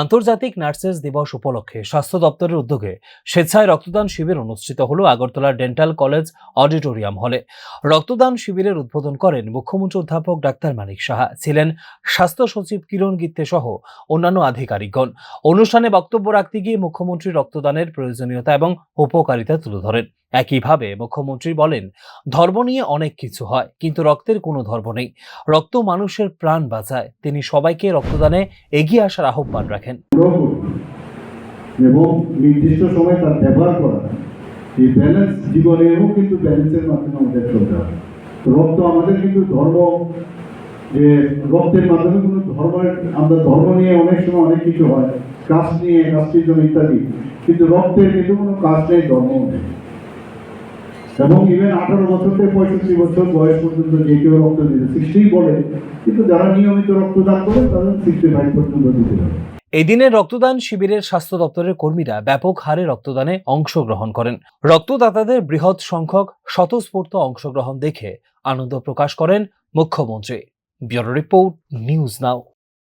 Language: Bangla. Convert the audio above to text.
আন্তর্জাতিক নার্সেস দিবস উপলক্ষে স্বাস্থ্য দপ্তরের উদ্যোগে স্বেচ্ছায় রক্তদান শিবির অনুষ্ঠিত হলো আগরতলা ডেন্টাল কলেজ অডিটোরিয়াম হলে। রক্তদান শিবিরের উদ্বোধন করেন মুখ্যমন্ত্রী অধ্যাপক ডাক্তার মানিক সাহা, ছিলেন স্বাস্থ্য সচিব কিরণ গিত্তে সহ অন্যান্য আধিকারিকগণ। অনুষ্ঠানে বক্তব্য রাখতে গিয়ে মুখ্যমন্ত্রী রক্তদানের প্রয়োজনীয়তা এবং উপকারিতা তুলে ধরেন। একইভাবে মুখ্যমন্ত্রী বলেন, ধর্ম নিয়ে অনেক কিছু হয়, কিন্তু রক্তের কোনো ধর্ম নেই। রক্ত মানুষের প্রাণ বাঁচায়। তিনি সবাইকে রক্তদানে এগিয়ে আসার আহ্বান রাখেন এবং নির্দিষ্ট সময় তার ব্যবহার করা, এই ব্যালেন্স জীবনেও কিন্তু ব্যালেন্সের মাধ্যমে আমাদের চলতে হবে। রক্ত আমাদের কিন্তু ধর্ম, যে রক্তের মাধ্যমে কোনো ধর্মের, আমরা ধর্ম নিয়ে অনেক সময় অনেক কিছু হয়, কাস্ট নিয়ে, কাস্টিজম ইত্যাদি, কিন্তু রক্তের কিন্তু কোনো কাস্ট নেই, ধর্ম নেই। এবং ইভেন 18 বছর থেকে 65 বছর বয়স পর্যন্ত যে কেউ রক্ত দিতে 60 বলে, কিন্তু যারা নিয়মিত রক্তদান করে তাদের 65 পর্যন্ত দিতে হবে। এই দিনের রক্তদান শিবিরের স্বাস্থ্য দপ্তরের কর্মীরা ব্যাপক হারে রক্তদানে অংশগ্রহণ করেন। রক্তদাতাদের বৃহৎ সংখ্যক স্বতঃস্ফূর্ত অংশগ্রহণ দেখে আনন্দ প্রকাশ করেন মুখ্যমন্ত্রী। Bureau report, news now.